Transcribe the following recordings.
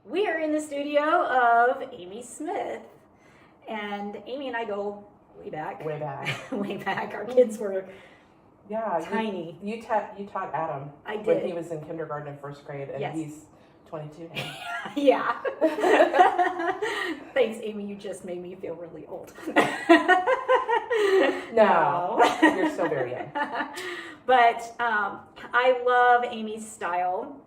We are in the studio of Amy Smith, and Amy and I go way back. Way back. Way back. Our kids were Yeah, tiny. You taught Adam. I did. When he was in kindergarten and first grade, and Yes. he's 22 now. Yeah. Thanks, Amy. You just made me feel really old. No, you're still very young. But I love Amy's style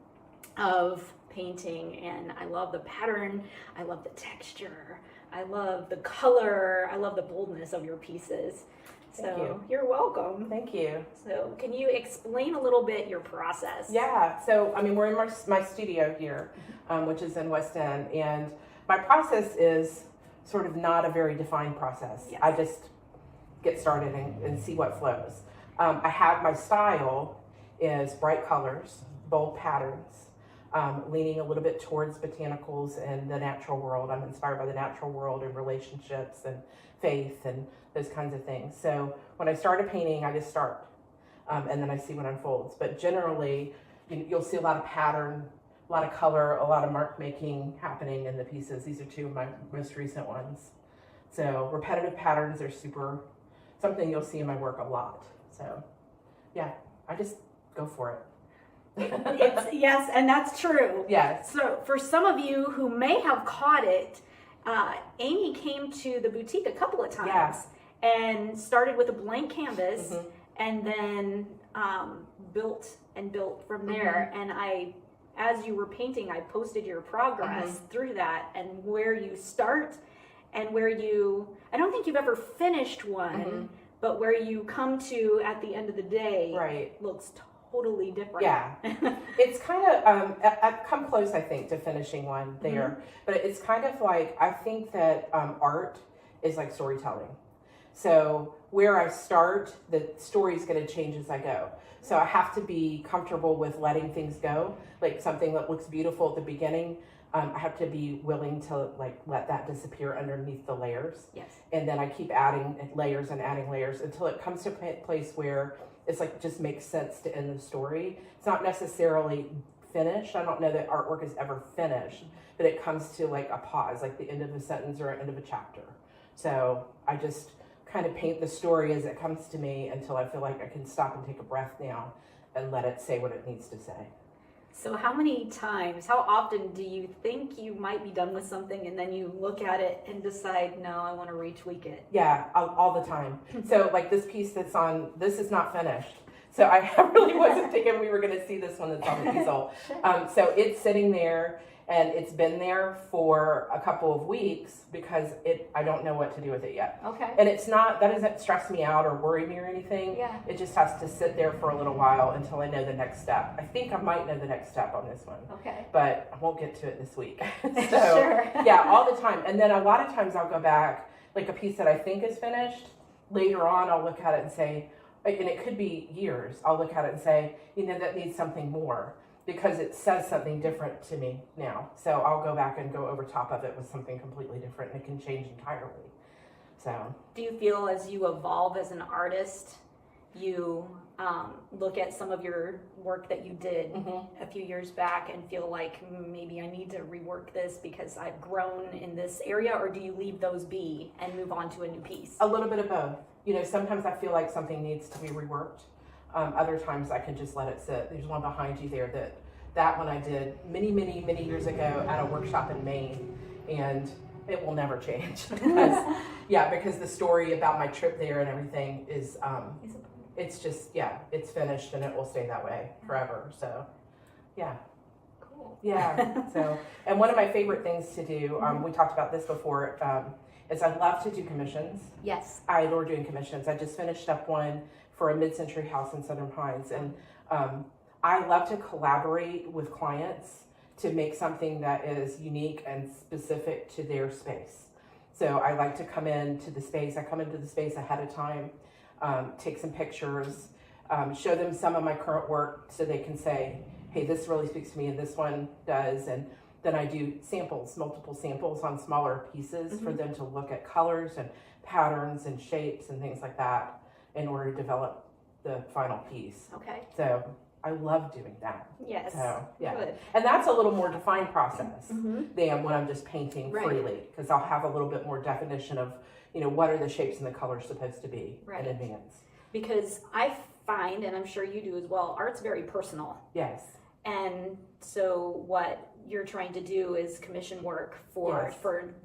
of painting, and I love the pattern. I love the texture. I love the color. I love the boldness of your pieces. Thank you. You're welcome. Thank you. So can you explain a little bit your process? Yeah, so I mean, we're in my studio here, which is in West End, and my process is sort of not a very defined process. Yes. I just get started and see what flows. I have my style is bright colors, bold patterns, leaning a little bit towards botanicals and the natural world. I'm inspired by the natural world and relationships and faith and those kinds of things. So when I start a painting, I just start, and then I see what unfolds. But generally, you'll see a lot of pattern, a lot of color, a lot of mark making happening in the pieces. These are two of my most recent ones. So repetitive patterns are something you'll see in my work a lot. So yeah, I just go for it. Yes, and that's true. Yes. So for some of you who may have caught it, Amy came to the boutique a couple of times and started with a blank canvas and then built from there. And as you were painting, I posted your progress through that and where you start and where I don't think you've ever finished one, but where you come to at the end of the day looks totally different. Yeah. It's kind of, I've come close, I think, to finishing one there, but it's kind of like, I think that art is like storytelling. So where I start, the story's going to change as I go. So I have to be comfortable with letting things go, like something that looks beautiful at the beginning. I have to be willing to let that disappear underneath the layers. Yes. And then I keep adding layers and adding layers until it comes to a place where it's just makes sense to end the story. It's not necessarily finished. I don't know that artwork is ever finished, but it comes to a pause, like the end of a sentence or end of a chapter. So I just kind of paint the story as it comes to me until I feel like I can stop and take a breath now and let it say what it needs to say. So how often do you think you might be done with something and then you look at it and decide, no, I want to retweak it? Yeah, all the time. So this piece this is not finished. So I really wasn't thinking we were going to see this one that's on the easel. So it's sitting there and it's been there for a couple of weeks because I don't know what to do with it yet. Okay. And that doesn't stress me out or worry me or anything. Yeah. It just has to sit there for a little while until I know the next step. I think I might know the next step on this one. Okay. But I won't get to it this week. Sure. Yeah, all the time. And then a lot of times I'll go back, like a piece that I think is finished. Later on, I'll look at it and say, and it could be years, I'll look at it and say, that needs something more because it says something different to me now. So I'll go back and go over top of it with something completely different and it can change entirely. So. Do you feel as you evolve as an artist, you look at some of your work that you did a few years back and feel like maybe I need to rework this because I've grown in this area, or do you leave those be and move on to a new piece? A little bit of both. Sometimes I feel like something needs to be reworked. Other times I can just let it sit. There's one behind you there that one I did many, many, many years ago at a workshop in Maine, and it will never change. because the story about my trip there and everything is, it's just, it's finished and it will stay that way forever. So, yeah. Cool. Yeah. So, and one of my favorite things to do, we talked about this before, is I love to do commissions. Yes. I adore doing commissions. I just finished up one for a mid-century house in Southern Pines, and I love to collaborate with clients to make something that is unique and specific to their space. So I like to come into the space. I come into the space ahead of time, take some pictures, show them some of my current work so they can say, hey, this really speaks to me and this one does. And then I do multiple samples on smaller pieces for them to look at colors and patterns and shapes and things like that in order to develop the final piece. Okay. So I love doing that. Yes. So, yeah. Good. And that's a little more defined process Mhm. than when I'm just painting Right. freely, because I'll have a little bit more definition of, what are the shapes and the colors supposed to be Right. in advance. Because I find, and I'm sure you do as well, art's very personal. Yes. And so what you're trying to do is commission work for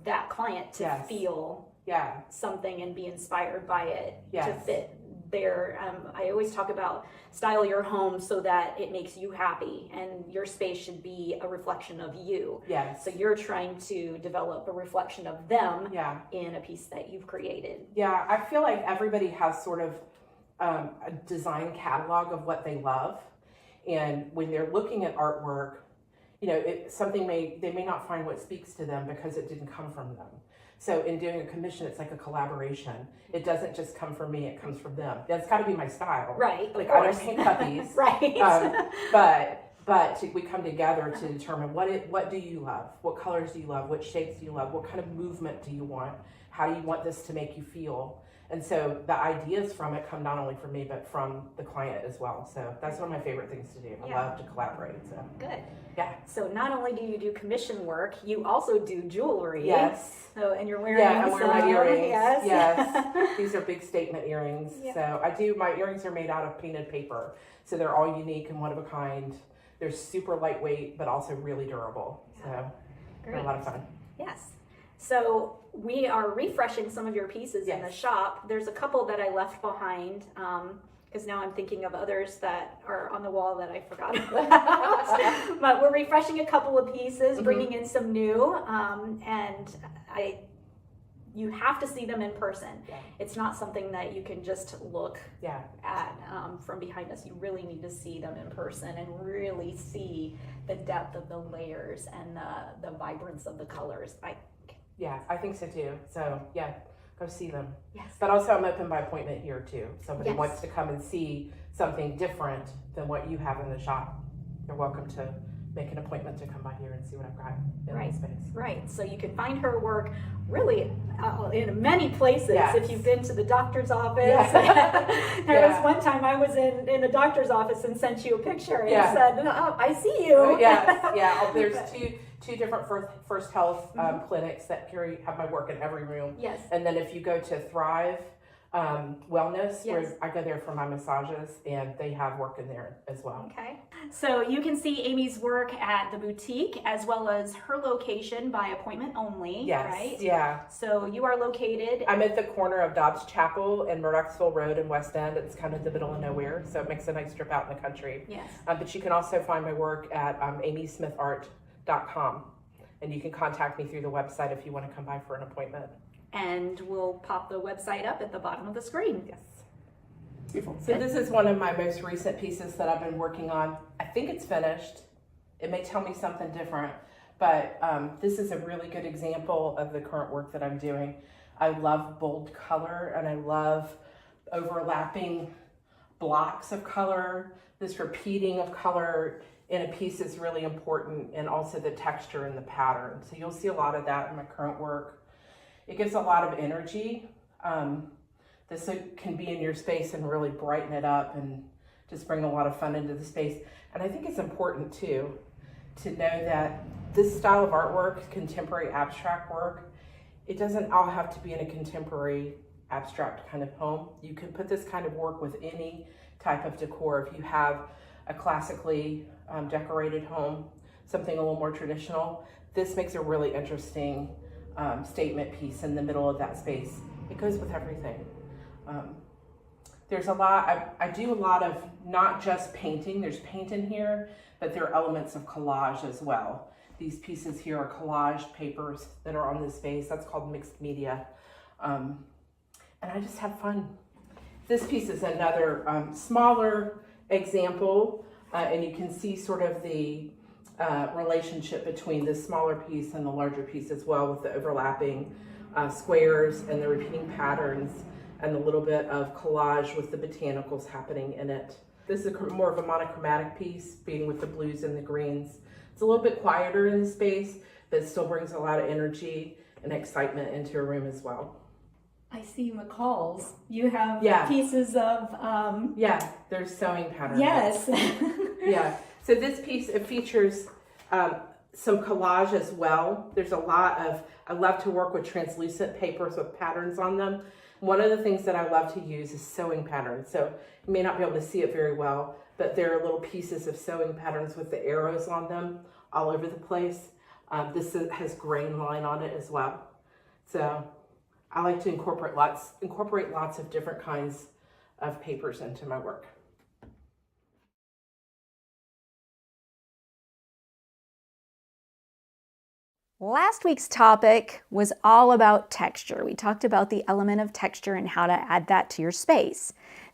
that client to Yes. feel Yeah. something and be inspired by it to Yes. fit their I always talk about style your home so that it makes you happy, and your space should be a reflection of you. Yes. So you're trying to develop a reflection of them Yeah. in a piece that you've created. Yeah. I feel like everybody has sort of a design catalog of what they love. And when they're looking at artwork, they may not find what speaks to them because it didn't come from them. So in doing a commission, it's like a collaboration. It doesn't just come from me, it comes from them. That's got to be my style. Right. Like of I don't course. paint puppies. Right. But we come together to determine what do you love? What colors do you love? What shapes do you love? What kind of movement do you want? How do you want this to make you feel? And so the ideas from it come not only from me, but from the client as well. So that's one of my favorite things to do. I love to collaborate. So Good. yeah. So not only do you do commission work, you also do jewelry. Yes. So, and you're wearing I'm wearing my some- earrings. Yes. Yes. These are big statement earrings. Yeah. So my earrings are made out of painted paper. So they're all unique and one of a kind. They're super lightweight, but also really durable. So they're a lot of fun. Yes. So we are refreshing some of your pieces in the Yes. shop. There's a couple that I left behind because now I'm thinking of others that are on the wall that I forgot about. But we're refreshing a couple of pieces, bringing in some new, and you have to see them in person. Yeah. It's not something that you can just look Yeah. at from behind us. You really need to see them in person and really see the depth of the layers and the vibrance of the colors. Yeah, I think so too. So yeah, go see them. Yes. But also I'm open by appointment here too. Somebody Yes. wants to come and see something different than what you have in the shop. You're welcome to make an appointment to come by here and see what I've got in Right. the space. Right. So you can find her work really in many places. Yes. If you've been to the doctor's office. Yeah. There was Yeah. one time I was in the doctor's office and sent you a picture and Yeah. said, "Oh, I see you." Yes, yeah. There's two different First Health clinics that have my work in every room. Yes. And then if you go to Thrive Wellness, Yes. where I go there for my massages, and they have work in there as well. Okay. So you can see Amy's work at the boutique as well as her location by appointment only. Yes, Right. yeah. So you are located. I'm at the corner of Dobbs Chapel and Murdochsville Road in West End. It's kind of the middle of nowhere, so it makes a nice trip out in the country. Yes. But you can also find my work at amysmithart.com, and you can contact me through the website if you want to come by for an appointment. And we'll pop the website up at the bottom of the screen. Yes. Beautiful. So this is one of my most recent pieces that I've been working on. I think it's finished. It may tell me something different, but this is a really good example of the current work that I'm doing. I love bold color, and I love overlapping blocks of color. This repeating of color in a piece is really important, and also the texture and the pattern. So you'll see a lot of that in my current work. It gives a lot of energy. This can be in your space and really brighten it up and just bring a lot of fun into the space. And I think it's important too to know that this style of artwork, contemporary abstract work, it doesn't all have to be in a contemporary abstract kind of home. You can put this kind of work with any type of decor. If you have a classically decorated home, something a little more traditional, this makes a really interesting statement piece in the middle of that space. It goes with everything. There's a lot, I do a lot of not just painting, there's paint in here, but there are elements of collage as well. These pieces here are collage papers that are on this space. That's called mixed media. And I just have fun. This piece is another smaller example, and you can see sort of the relationship between this smaller piece and the larger piece as well, with the overlapping squares and the repeating patterns and a little bit of collage with the botanicals happening in it. This is more of a monochromatic piece, being with the blues and the greens. It's a little bit quieter in the space, but it still brings a lot of energy and excitement into a room as well. I see McCall's. You have Yeah. pieces of Yeah, there's sewing patterns. yes. Yeah. So this piece, it features some collage as well. There's a lot of, I love to work with translucent papers with patterns on them. One of the things that I love to use is sewing patterns. So you may not be able to see it very well, but there are little pieces of sewing patterns with the arrows on them all over the place. This has grain line on it as well. So I like to incorporate lots of different kinds of papers into my work. Last week's topic was all about texture. We talked about the element of texture and how to add that to your space.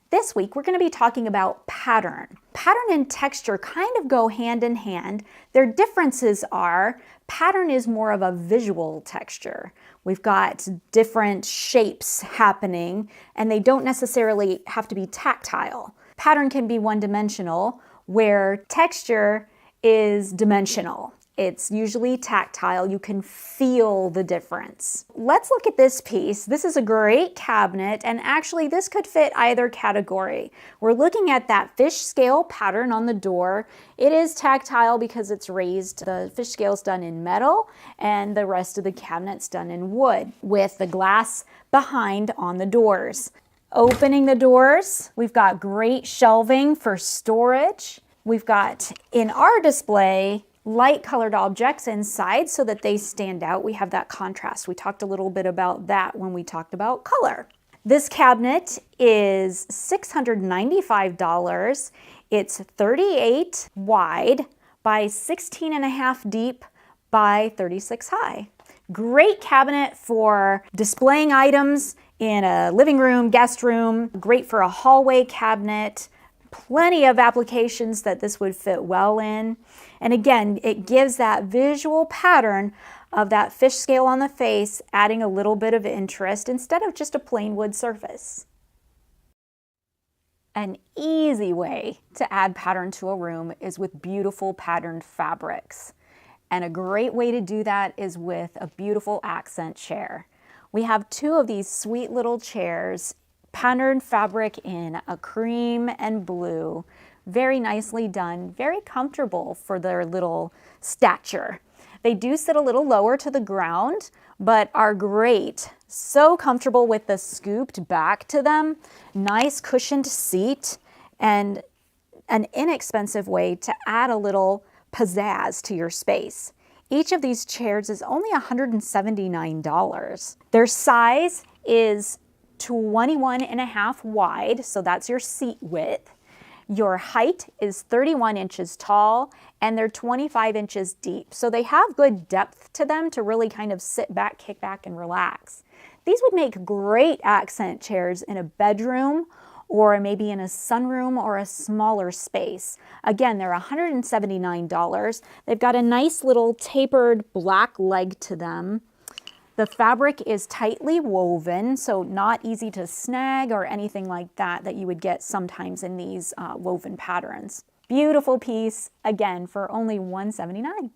This week, we're going to be talking about pattern. Pattern and texture kind of go hand in hand. Their differences are pattern is more of a visual texture. We've got different shapes happening, and they don't necessarily have to be tactile. Pattern can be one-dimensional, where texture is dimensional. It's usually tactile. You can feel the difference. Let's look at this piece. This is a great cabinet, and actually this could fit either category. We're looking at that fish scale pattern on the door. It is tactile because it's raised. The fish scale is done in metal, and the rest of the cabinet's done in wood with the glass behind on the doors. Opening the doors, we've got great shelving for storage. We've got, in our display, light colored objects inside so that they stand out. We have that contrast. We talked a little bit about that when we talked about color. This cabinet is $695. It's 38 wide by 16.5 deep by 36 high. Great cabinet for displaying items in a living room, guest room. Great for a hallway cabinet. Plenty of applications that this would fit well in. And again, it gives that visual pattern of that fish scale on the face, adding a little bit of interest instead of just a plain wood surface. An easy way to add pattern to a room is with beautiful patterned fabrics. And a great way to do that is with a beautiful accent chair. We have two of these sweet little chairs, patterned fabric in a cream and blue. Very nicely done, very comfortable for their little stature. They do sit a little lower to the ground, but are great. So comfortable with the scooped back to them, nice cushioned seat, and an inexpensive way to add a little pizzazz to your space. Each of these chairs is only $179. Their size is 21.5 wide, so that's your seat width. Your height is 31 inches tall, and they're 25 inches deep. So they have good depth to them to really kind of sit back, kick back, and relax. These would make great accent chairs in a bedroom or maybe in a sunroom or a smaller space. Again, they're $179. They've got a nice little tapered black leg to them. The fabric is tightly woven, so not easy to snag or anything like that that you would get sometimes in these woven patterns. Beautiful piece, again, for only $179.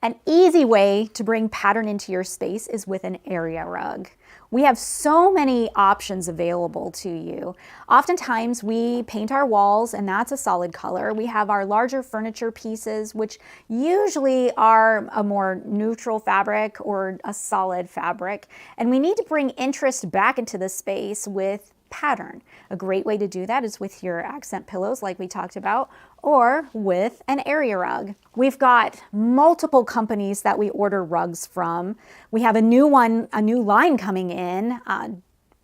An easy way to bring pattern into your space is with an area rug. We have so many options available to you. Oftentimes we paint our walls and that's a solid color. We have our larger furniture pieces, which usually are a more neutral fabric or a solid fabric. And we need to bring interest back into the space with pattern. A great way to do that is with your accent pillows like we talked about, or with an area rug. We've got multiple companies that we order rugs from. We have a new line coming in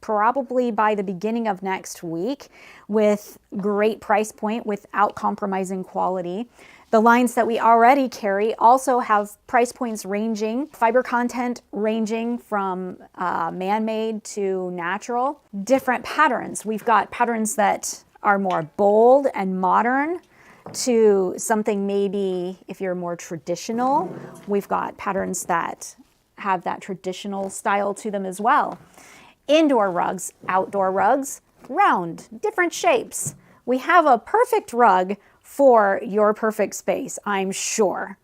probably by the beginning of next week with great price point without compromising quality. The lines that we already carry also have price points ranging, fiber content ranging from man-made to natural. Different patterns. We've got patterns that are more bold and modern to something maybe if you're more traditional. We've got patterns that have that traditional style to them as well. Indoor rugs, outdoor rugs, round, different shapes. We have a perfect rug for your perfect space, I'm sure.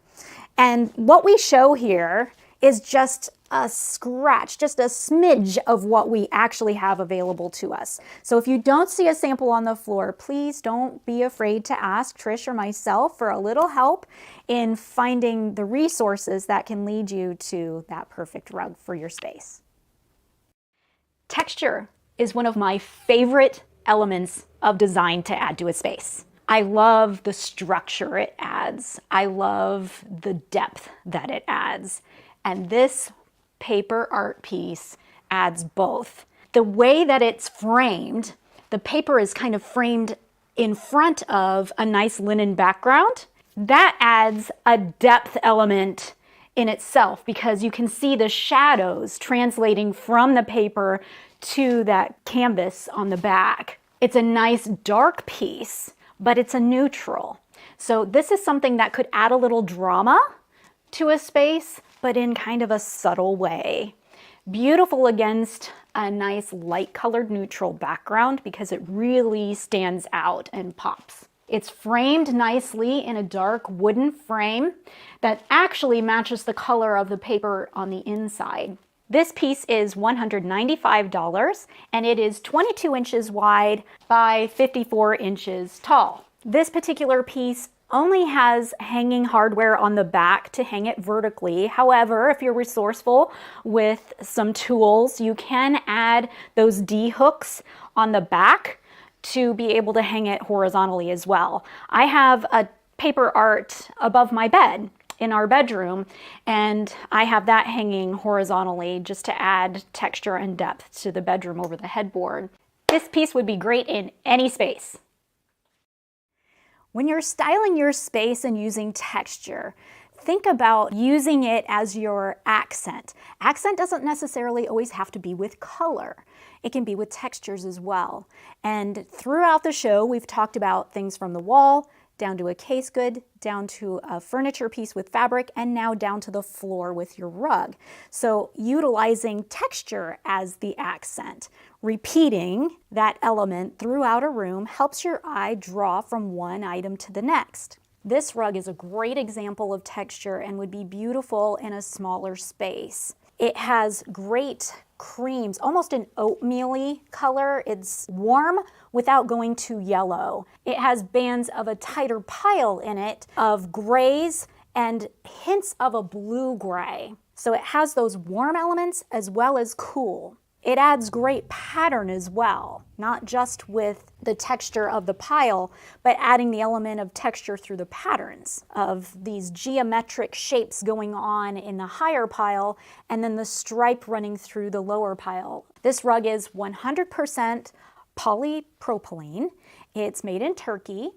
And what we show here is just a scratch, just a smidge of what we actually have available to us. So if you don't see a sample on the floor, please don't be afraid to ask Trish or myself for a little help in finding the resources that can lead you to that perfect rug for your space. Texture is one of my favorite elements of design to add to a space. I love the structure it adds. I love the depth that it adds. And this paper art piece adds both. The way that it's framed, the paper is kind of framed in front of a nice linen background. That adds a depth element in itself because you can see the shadows translating from the paper to that canvas on the back. It's a nice dark piece, but it's a neutral. So this is something that could add a little drama to a space, but in kind of a subtle way. Beautiful against a nice light colored neutral background because it really stands out and pops. It's framed nicely in a dark wooden frame that actually matches the color of the paper on the inside. This piece is $195 and it is 22 inches wide by 54 inches tall. This particular piece only has hanging hardware on the back to hang it vertically. However, if you're resourceful with some tools, you can add those D hooks on the back to be able to hang it horizontally as well. I have a paper art above my bed in our bedroom, and I have that hanging horizontally just to add texture and depth to the bedroom over the headboard. This piece would be great in any space. When you're styling your space and using texture, think about using it as your accent. Accent doesn't necessarily always have to be with color. It can be with textures as well. And throughout the show, we've talked about things from the wall, down to a case good, down to a furniture piece with fabric, and now down to the floor with your rug. So utilizing texture as the accent, repeating that element throughout a room helps your eye draw from one item to the next. This rug is a great example of texture and would be beautiful in a smaller space. It has great creams, almost an oatmeal-y color. It's warm without going too yellow. It has bands of a tighter pile in it of grays and hints of a blue-gray. So it has those warm elements as well as cool. It adds great pattern as well, not just with the texture of the pile, but adding the element of texture through the patterns of these geometric shapes going on in the higher pile and then the stripe running through the lower pile. This rug is 100% polypropylene. It's made in Turkey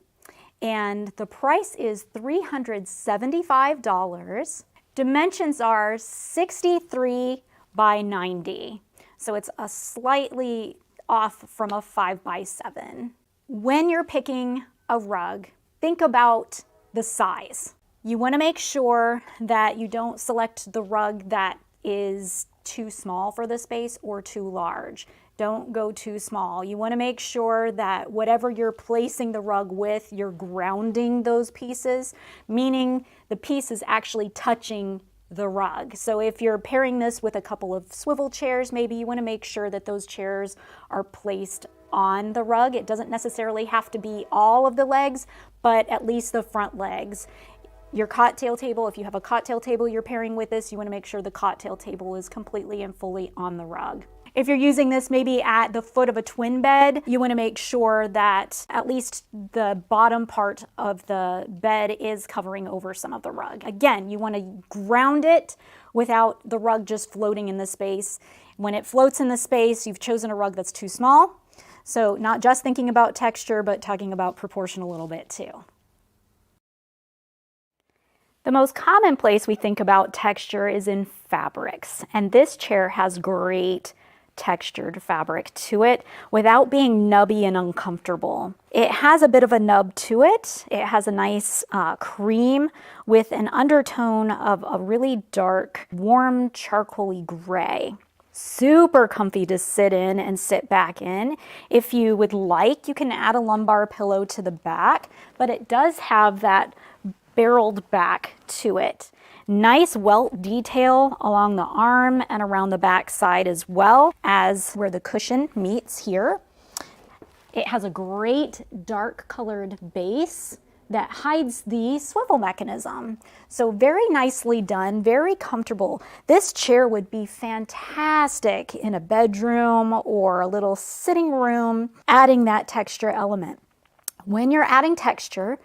and the price is $375. Dimensions are 63 by 90. So it's a slightly off from a 5x7. When you're picking a rug, think about the size. You want to make sure that you don't select the rug that is too small for the space or too large. Don't go too small. You want to make sure that whatever you're placing the rug with, you're grounding those pieces, meaning the piece is actually touching the rug. So if you're pairing this with a couple of swivel chairs, maybe you want to make sure that those chairs are placed on the rug. It doesn't necessarily have to be all of the legs, but at least the front legs. Your cocktail table, if you have a cocktail table you're pairing with this, you want to make sure the cocktail table is completely and fully on the rug. If you're using this maybe at the foot of a twin bed, you want to make sure that at least the bottom part of the bed is covering over some of the rug. Again, you want to ground it without the rug just floating in the space. When it floats in the space, you've chosen a rug that's too small. So not just thinking about texture, but talking about proportion a little bit too. The most common place we think about texture is in fabrics, and this chair has great textured fabric to it without being nubby and uncomfortable. It has a bit of a nub to it. It has a nice cream with an undertone of a really dark, warm, charcoaly gray. Super comfy to sit in and sit back in. If you would like, you can add a lumbar pillow to the back, but it does have that barreled back to it. Nice welt detail along the arm and around the back side as well as where the cushion meets here. It has a great dark colored base that hides the swivel mechanism. So very nicely done, very comfortable. This chair would be fantastic in a bedroom or a little sitting room, adding that texture element. When you're adding texture,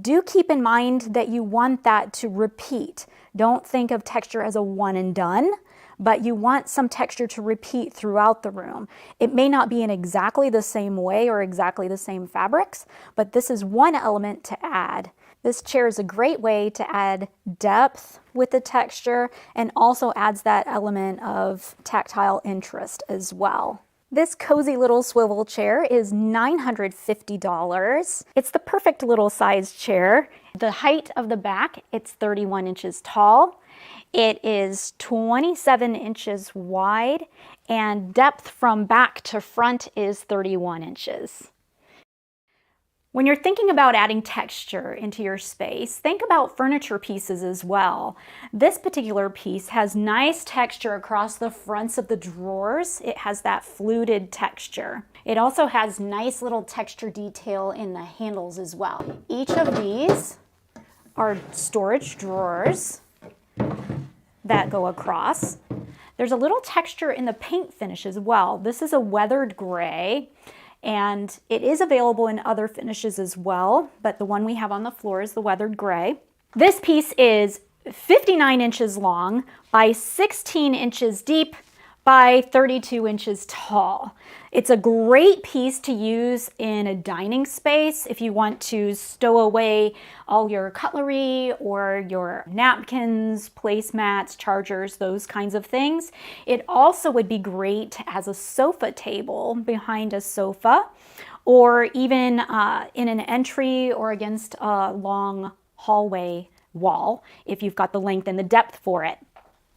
do keep in mind that you want that to repeat. Don't think of texture as a one and done, but you want some texture to repeat throughout the room. It may not be in exactly the same way or exactly the same fabrics, but this is one element to add. This chair is a great way to add depth with the texture and also adds that element of tactile interest as well. This cozy little swivel chair is $950. It's the perfect little size chair. The height of the back, it's 31 inches tall. It is 27 inches wide, and depth from back to front is 31 inches. When you're thinking about adding texture into your space, think about furniture pieces as well. This particular piece has nice texture across the fronts of the drawers. It has that fluted texture. It also has nice little texture detail in the handles as well. Each of these are storage drawers that go across. There's a little texture in the paint finish as well. This is a weathered gray, and it is available in other finishes as well, but the one we have on the floor is the weathered gray. This piece is 59 inches long by 16 inches deep by 32 inches tall. It's a great piece to use in a dining space if you want to stow away all your cutlery or your napkins, placemats, chargers, those kinds of things. It also would be great as a sofa table behind a sofa, or even in an entry or against a long hallway wall if you've got the length and the depth for it.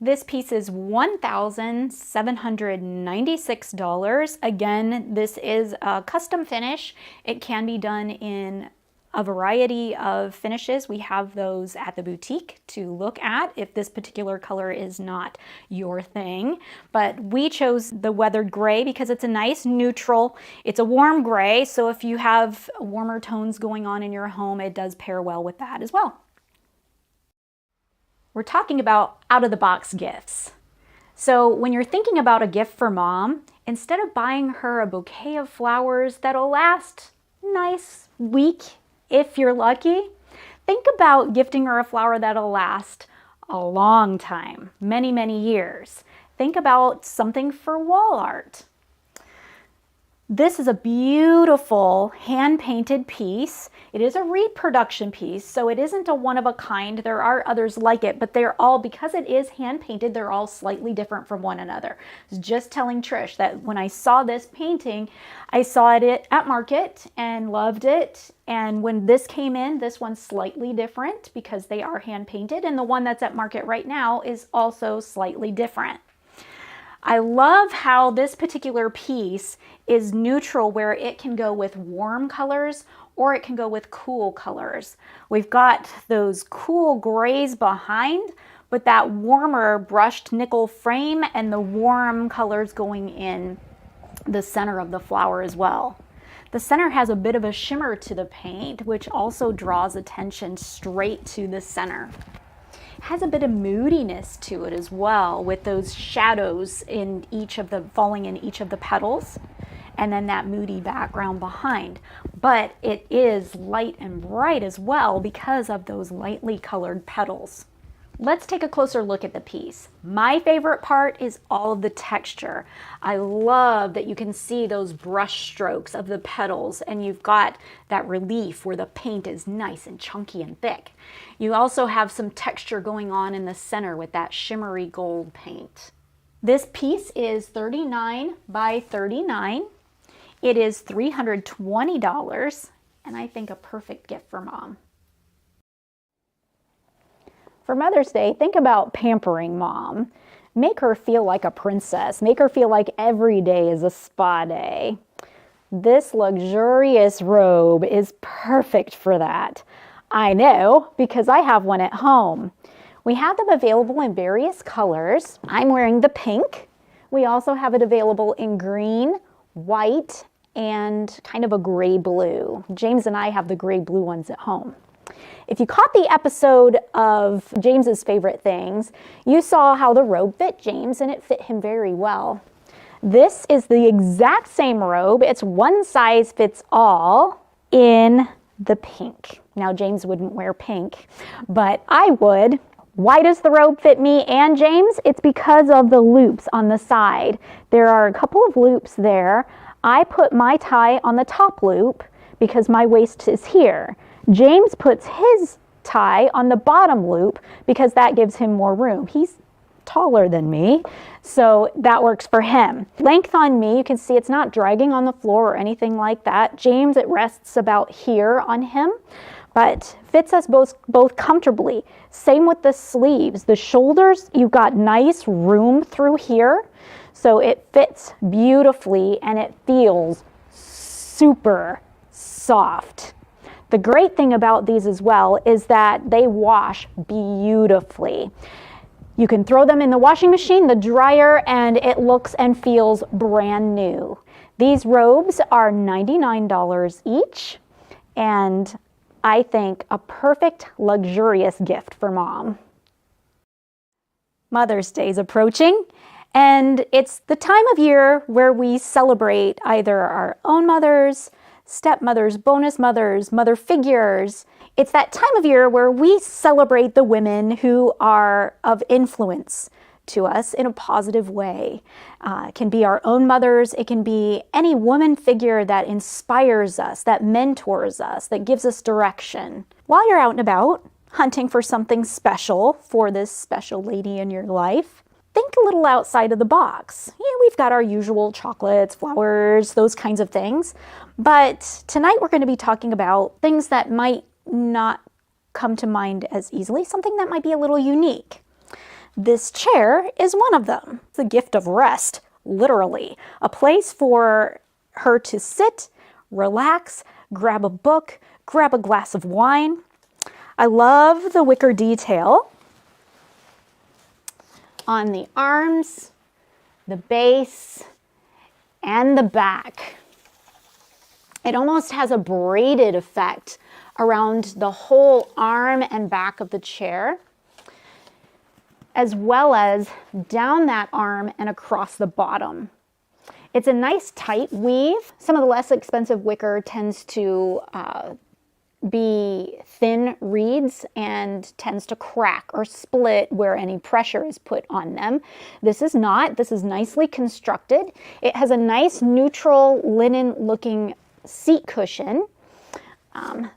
This piece is $1,796. Again, this is a custom finish. It can be done in a variety of finishes. We have those at the boutique to look at if this particular color is not your thing. But we chose the weathered gray because it's a nice neutral. It's a warm gray, so if you have warmer tones going on in your home, it does pair well with that as well. We're talking about out-of-the-box gifts. So when you're thinking about a gift for mom, instead of buying her a bouquet of flowers that'll last a nice week, if you're lucky, think about gifting her a flower that'll last a long time, many, many years. Think about something for wall art. This is a beautiful hand-painted piece. It is a reproduction piece, so it isn't a one-of-a-kind. There are others like it, but they're all, because it is hand-painted, they're all slightly different from one another. I was just telling Trish that when I saw this painting, I saw it at market and loved it. And when this came in, this one's slightly different because they are hand-painted, and the one that's at market right now is also slightly different. I love how this particular piece is neutral, where it can go with warm colors or it can go with cool colors. We've got those cool grays behind, but that warmer brushed nickel frame and the warm colors going in the center of the flower as well. The center has a bit of a shimmer to the paint, which also draws attention straight to the center. Has a bit of moodiness to it as well, with those shadows in falling in each of the petals, and then that moody background behind. But it is light and bright as well because of those lightly colored petals. Let's take a closer look at the piece. My favorite part is all of the texture. I love that you can see those brush strokes of the petals, and you've got that relief where the paint is nice and chunky and thick. You also have some texture going on in the center with that shimmery gold paint. This piece is 39 by 39. It is $320, and I think a perfect gift for mom. For Mother's Day, think about pampering mom. Make her feel like a princess. Make her feel like every day is a spa day. This luxurious robe is perfect for that. I know, because I have one at home. We have them available in various colors. I'm wearing the pink. We also have it available in green, white, and kind of a gray blue. James and I have the gray blue ones at home. If you caught the episode of James's favorite things, you saw how the robe fit James and it fit him very well. This is the exact same robe. It's one size fits all in the pink. Now James wouldn't wear pink, but I would. Why does the robe fit me and James? It's because of the loops on the side. There are a couple of loops there. I put my tie on the top loop because my waist is here. James puts his tie on the bottom loop because that gives him more room. He's taller than me, so that works for him. Length on me, you can see it's not dragging on the floor or anything like that. James, it rests about here on him, but fits us both comfortably. Same with the sleeves. The shoulders, you've got nice room through here, so it fits beautifully and it feels super soft. The great thing about these as well is that they wash beautifully. You can throw them in the washing machine, the dryer, and it looks and feels brand new. These robes are $99 each, and I think a perfect luxurious gift for mom. Mother's Day is approaching, and it's the time of year where we celebrate either our own mothers, stepmothers, bonus mothers, mother figures. It's that time of year where we celebrate the women who are of influence to us in a positive way. It can be our own mothers. It can be any woman figure that inspires us, that mentors us, that gives us direction. While you're out and about, hunting for something special for this special lady in your life, think a little outside of the box. Yeah, we've got our usual chocolates, flowers, those kinds of things. But tonight we're going to be talking about things that might not come to mind as easily, something that might be a little unique. This chair is one of them. It's a gift of rest, literally. A place for her to sit, relax, grab a book, grab a glass of wine. I love the wicker detail on the arms, the base, and the back. It almost has a braided effect around the whole arm and back of the chair, as well as down that arm and across the bottom. It's a nice tight weave. Some of the less expensive wicker tends to be thin reeds and tends to crack or split where any pressure is put on them. This is not. This is nicely constructed. It has a nice neutral linen looking seat cushion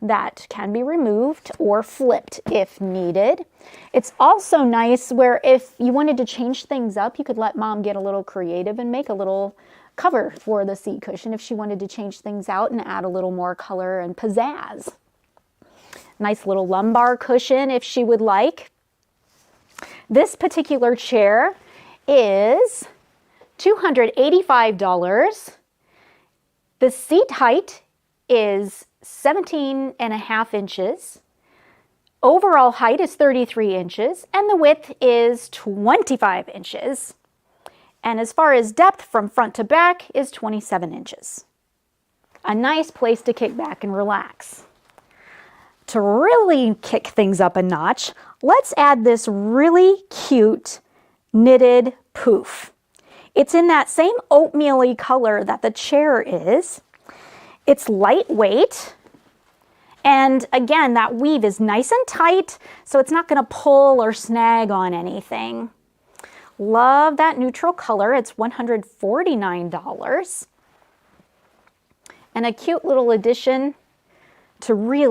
that can be removed or flipped if needed. It's also nice where if you wanted to change things up, you could let mom get a little creative and make a little cover for the seat cushion if she wanted to change things out and add a little more color and pizzazz. Nice little lumbar cushion if she would like. This particular chair is $285. The seat height is 17.5 inches. Overall height is 33 inches, and the width is 25 inches. And as far as depth from front to back is 27 inches. A nice place to kick back and relax. To really kick things up a notch, let's add this really cute knitted poof. It's in that same oatmeal-y color that the chair is. It's lightweight, and again, that weave is nice and tight, so it's not going to pull or snag on anything. Love that neutral color. It's $149. And a cute little addition to really